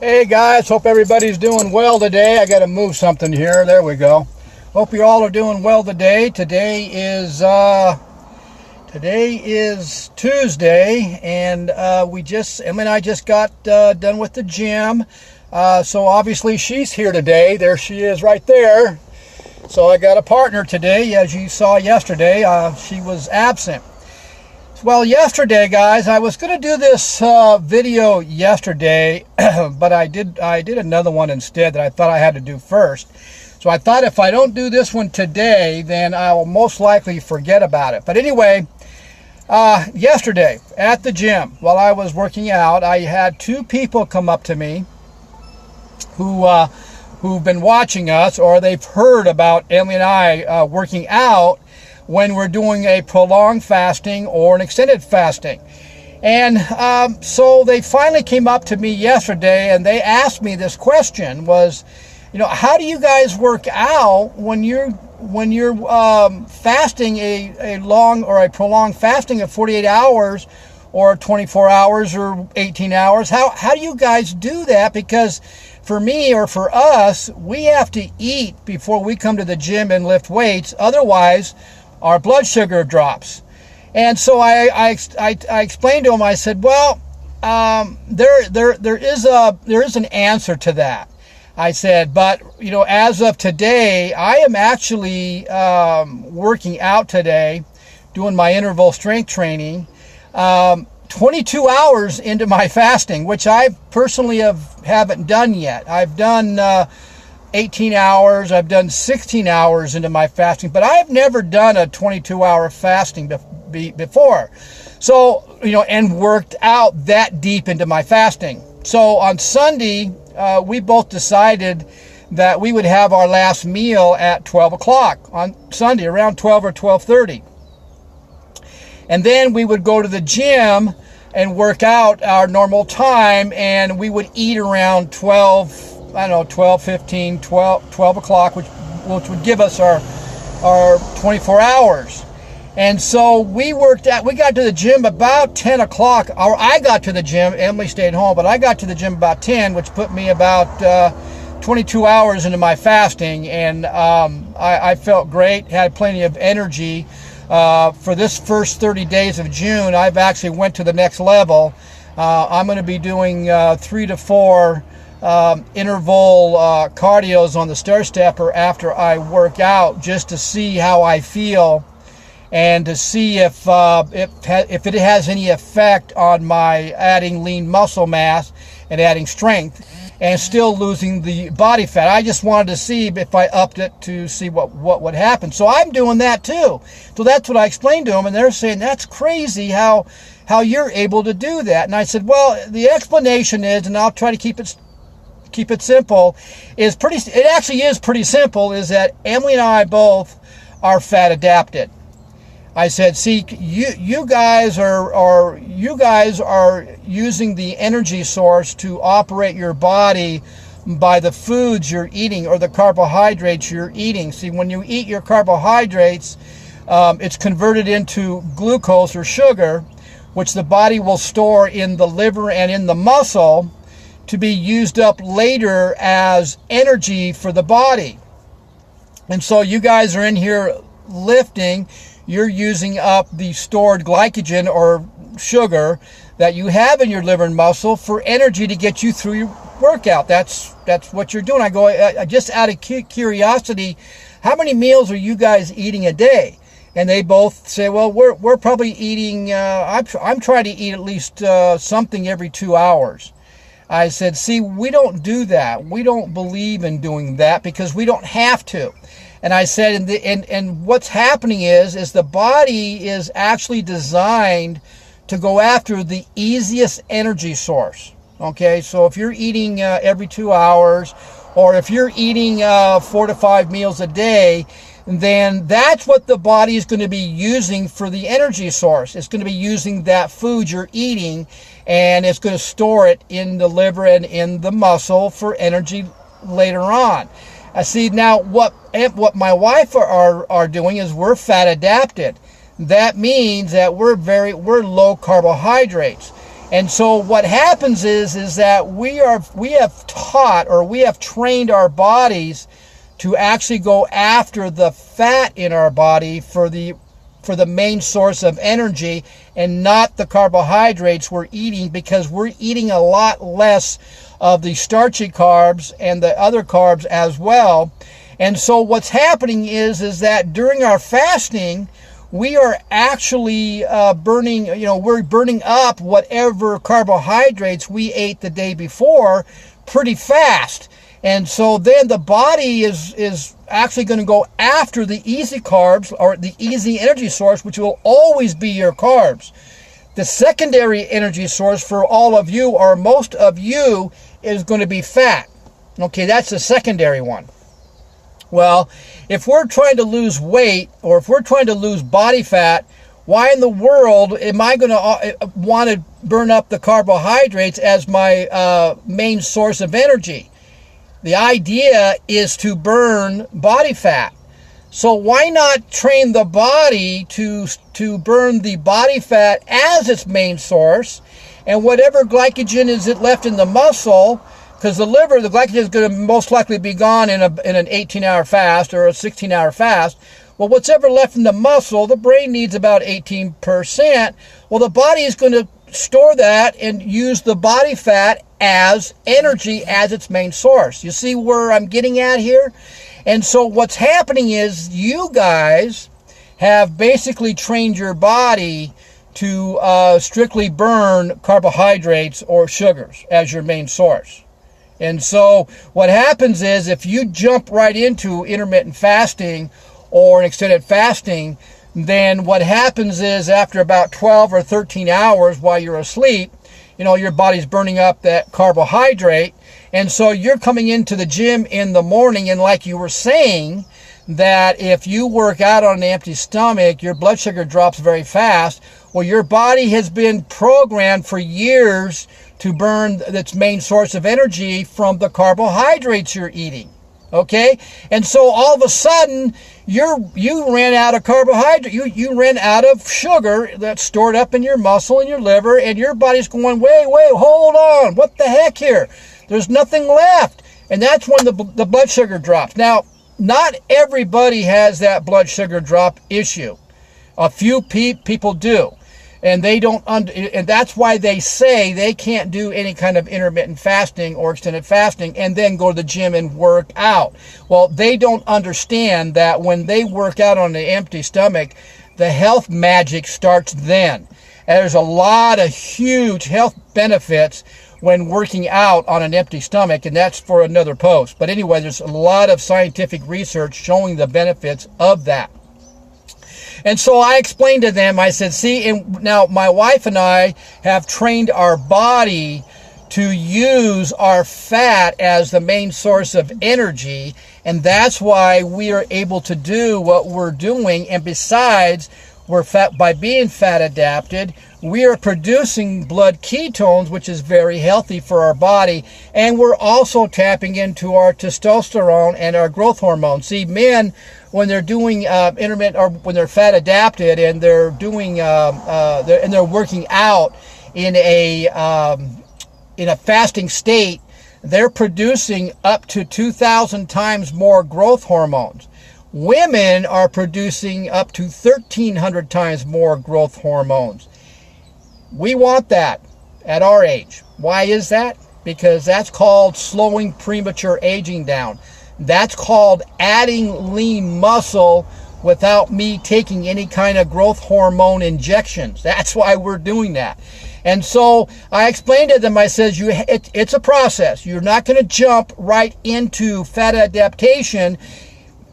Hey guys, hope everybody's doing well today. I got to move something here. There we go. Hope you all are doing well today. Today is Tuesday, and Emma and I just got done with the gym. So obviously she's here today. There she is, right there. So I got a partner today. As you saw yesterday, she was absent. Well, yesterday, guys, I was going to do this video yesterday, but I did another one instead that I thought I had to do first. So I thought if I don't do this one today, then I will most likely forget about it. But anyway, yesterday at the gym, while I was working out, I had two people come up to me who've been watching us, or they've heard about Emily and I working out when we're doing a prolonged fasting or an extended fasting. And so they finally came up to me yesterday and they asked me this question was, how do you guys work out when you're fasting a long or a prolonged fasting of 48 hours or 24 hours or 18 hours? How do you guys do that? Because for me, or for us, we have to eat before we come to the gym and lift weights. Otherwise, our blood sugar drops. And so I explained to him, I said, well, there is an answer to that. I said, but as of today, I am actually working out today, doing my interval strength training, 22 hours into my fasting, which I personally haven't done yet. I've done 18 hours, I've done 16 hours into my fasting, but I've never done a 22-hour fasting before. So, and worked out that deep into my fasting. So on Sunday, we both decided that we would have our last meal at 12 o'clock on Sunday, around 12 or 12:30. And then we would go to the gym and work out our normal time, and we would eat around 12:15, 12 o'clock, which would give us our 24 hours. And so we got to the gym about 10 o'clock, or I got to the gym, Emily stayed home, but I got to the gym about 10, which put me about 22 hours into my fasting, and I felt great, had plenty of energy. For this first 30 days of June, I've actually went to the next level. I'm going to be doing 3 to 4 interval cardios on the stair stepper after I work out, just to see how I feel and to see if it has any effect on my adding lean muscle mass and adding strength and still losing the body fat. I just wanted to see if I upped it to see what would happen. So I'm doing that too. So that's what I explained to them, and they're saying that's crazy how you're able to do that. And I said, well, the explanation is, and I'll try to keep it simple, it actually is pretty simple, is that Emily and I both are fat adapted. I said, see, you guys are using the energy source to operate your body by the foods you're eating or the carbohydrates you're eating. See, when you eat your carbohydrates, it's converted into glucose or sugar, which the body will store in the liver and in the muscle to be used up later as energy for the body. And so you guys are in here lifting, you're using up the stored glycogen or sugar that you have in your liver and muscle for energy to get you through your workout. That's what you're doing. I go, just out of curiosity, how many meals are you guys eating a day? And they both say, well, we're probably eating, I'm trying to eat at least something every 2 hours. I said, see, we don't do that. We don't believe in doing that because we don't have to. And I said, and what's happening is the body is actually designed to go after the easiest energy source. Okay, so if you're eating every 2 hours, or if you're eating 4 to 5 meals a day, then that's what the body is going to be using for the energy source. It's going to be using that food you're eating, and it's going to store it in the liver and in the muscle for energy later on. I see now what my wife are doing is we're fat adapted. That means that we're low carbohydrates. And so what happens is that we have taught, or we have trained our bodies to actually go after the fat in our body for the main source of energy, and not the carbohydrates we're eating, because we're eating a lot less of the starchy carbs and the other carbs as well. And so what's happening is that during our fasting, we are actually we're burning up whatever carbohydrates we ate the day before pretty fast. And so then the body is actually going to go after the easy carbs, or the easy energy source, which will always be your carbs. The secondary energy source for all of you, or most of you, is going to be fat. Okay, that's the secondary one. Well, if we're trying to lose weight, or if we're trying to lose body fat, why in the world am I going to want to burn up the carbohydrates as my main source of energy? The idea is to burn body fat. So why not train the body to burn the body fat as its main source, and whatever glycogen is left in the muscle, because the liver, the glycogen is going to most likely be gone in an 18-hour fast or a 16-hour fast. Well, what's ever left in the muscle, the brain needs about 18%. Well, the body is going to store that and use the body fat as energy, as its main source. You see where I'm getting at here? And so what's happening is you guys have basically trained your body to strictly burn carbohydrates or sugars as your main source. And so what happens is, if you jump right into intermittent fasting or an extended fasting, then what happens is, after about 12 or 13 hours while you're asleep, your body's burning up that carbohydrate. And so you're coming into the gym in the morning, and like you were saying, that if you work out on an empty stomach, your blood sugar drops very fast. Well, your body has been programmed for years to burn its main source of energy from the carbohydrates you're eating. Okay? And so all of a sudden, you ran out of carbohydrate. You ran out of sugar that's stored up in your muscle and your liver, and your body's going, wait, hold on. What the heck here? There's nothing left. And that's when the blood sugar drops. Now, not everybody has that blood sugar drop issue. A few people do. And they don't, and that's why they say they can't do any kind of intermittent fasting or extended fasting and then go to the gym and work out. Well, they don't understand that when they work out on an empty stomach, the health magic starts then. And there's a lot of huge health benefits when working out on an empty stomach, and that's for another post. But anyway, there's a lot of scientific research showing the benefits of that. And so I explained to them, I said, see, and now my wife and I have trained our body to use our fat as the main source of energy, and that's why we are able to do what we're doing. And besides, by being fat adapted, we are producing blood ketones, which is very healthy for our body, and we're also tapping into our testosterone and our growth hormone. See, men, when they're doing intermittent, or when they're fat adapted and they're doing and they're working out in a fasting state, they're producing up to 2,000 times more growth hormones. Women are producing up to 1,300 times more growth hormones. We want that at our age. Why is that? Because that's called slowing premature aging down. That's called adding lean muscle without me taking any kind of growth hormone injections. That's why we're doing that. And so I explained to them, I said, it's a process. You're not going to jump right into fat adaptation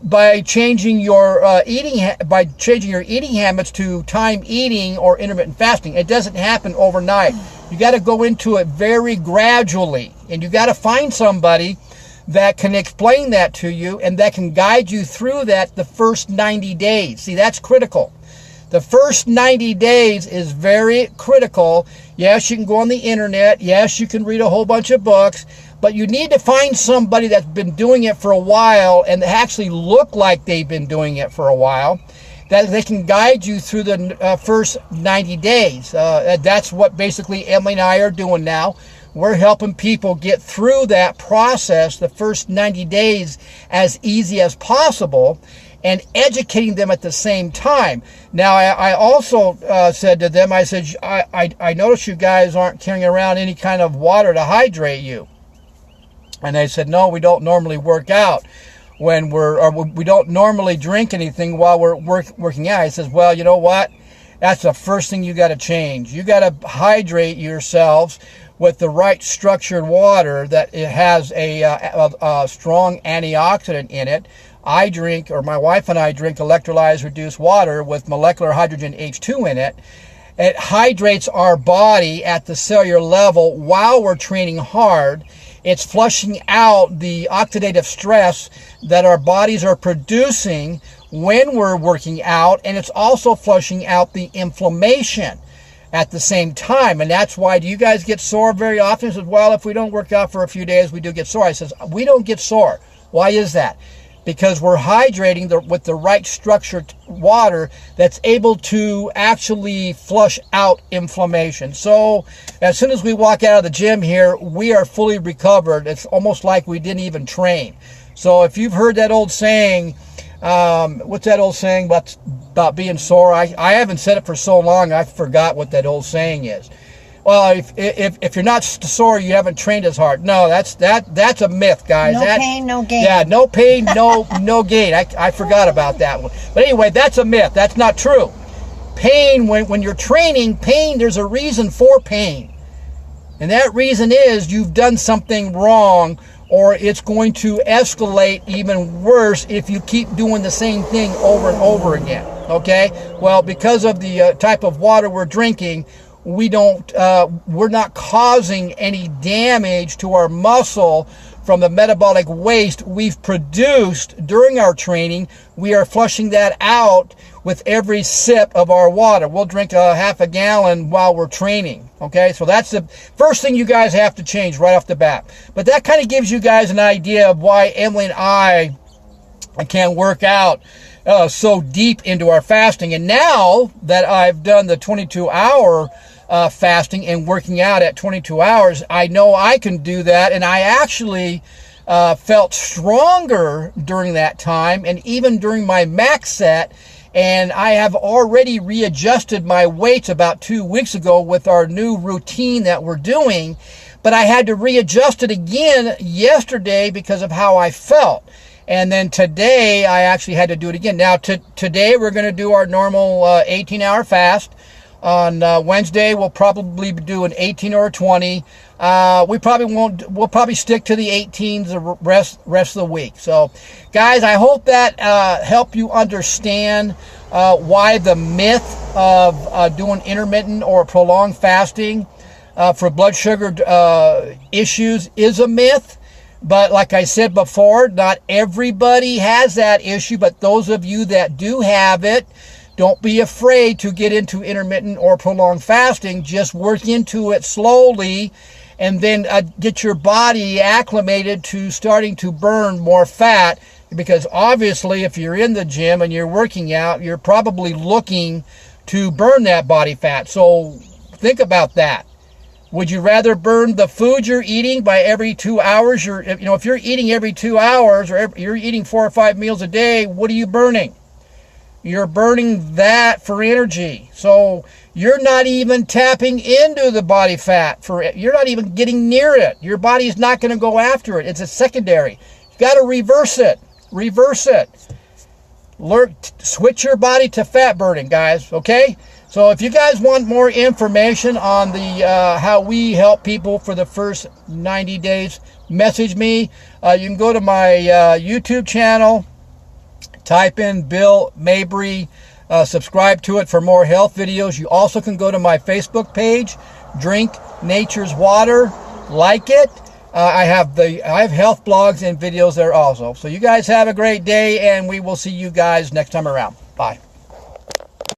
by changing your eating habits to time eating or intermittent fasting. It doesn't happen overnight. You got to go into it very gradually, and you got to find somebody that can explain that to you and that can guide you through that the first 90 days. See, that's critical. The first 90 days is very critical. Yes, you can go on the internet. Yes, you can read a whole bunch of books. But you need to find somebody that's been doing it for a while and actually look like they've been doing it for a while. that they can guide you through the first 90 days. That's what basically Emily and I are doing now. We're helping people get through that process, the first 90 days, as easy as possible, and educating them at the same time. Now, I also said to them, I said, I noticed you guys aren't carrying around any kind of water to hydrate you. And they said, no, we don't normally work out when we don't normally drink anything while we're working out. He says, well, you know what? That's the first thing you got to change. You got to hydrate yourselves with the right structured water that it has a strong antioxidant in it. I drink, or my wife and I drink, electrolyzed reduced water with molecular hydrogen H2 in it. It hydrates our body at the cellular level while we're training hard. It's flushing out the oxidative stress that our bodies are producing when we're working out, and it's also flushing out the inflammation at the same time. And that's why, do you guys get sore very often? He says, well, if we don't work out for a few days, we do get sore. I says, we don't get sore. Why is that? Because we're hydrating with the right structured water that's able to actually flush out inflammation. So as soon as we walk out of the gym here, we are fully recovered. It's almost like we didn't even train. So if you've heard that old saying, what's that old saying about being sore? I haven't said it for so long, I forgot what that old saying is. Well, if you're not sore, you haven't trained as hard. No, that's a myth, guys. No pain, no gain. Yeah, no pain, no gain. I forgot about that one. But anyway, that's a myth. That's not true. Pain, when you're training, there's a reason for pain. And that reason is you've done something wrong, or it's going to escalate even worse if you keep doing the same thing over and over again. Okay? Well, because of the type of water we're drinking, we're not causing any damage to our muscle from the metabolic waste we've produced during our training. We are flushing that out with every sip of our water. We'll drink a half a gallon while we're training. Okay, so that's the first thing you guys have to change right off the bat. But that kind of gives you guys an idea of why Emily and I can work out so deep into our fasting. And now that I've done the 22-hour fasting and working out at 22 hours, I know I can do that. And I actually felt stronger during that time, and even during my max set. And I have already readjusted my weights about 2 weeks ago with our new routine that we're doing. But I had to readjust it again yesterday because of how I felt. And then today, I actually had to do it again. Now, today, we're going to do our normal 18-hour fast. On Wednesday, we'll probably do an 18 or a 20. We'll probably stick to the 18s the rest of the week. So, guys, I hope that helped you understand why the myth of doing intermittent or prolonged fasting for blood sugar issues is a myth. But like I said before, not everybody has that issue, but those of you that do have it, don't be afraid to get into intermittent or prolonged fasting. Just work into it slowly, and then get your body acclimated to starting to burn more fat. Because obviously, if you're in the gym and you're working out, you're probably looking to burn that body fat. So think about that. Would you rather burn the food you're eating by every 2 hours? If you're eating every 2 hours, or you're eating 4 or 5 meals a day, what are you burning? You're burning that for energy. So you're not even tapping into the body fat. You're not even getting near it. Your body's not going to go after it. It's a secondary. You got to reverse it. Reverse it. Switch your body to fat burning, guys. Okay? So if you guys want more information on the how we help people for the first 90 days, message me. You can go to my YouTube channel. Type in Bill Mabry, subscribe to it for more health videos. You also can go to my Facebook page, Drink Nature's Water, like it. I have health blogs and videos there also. So you guys have a great day, and we will see you guys next time around. Bye.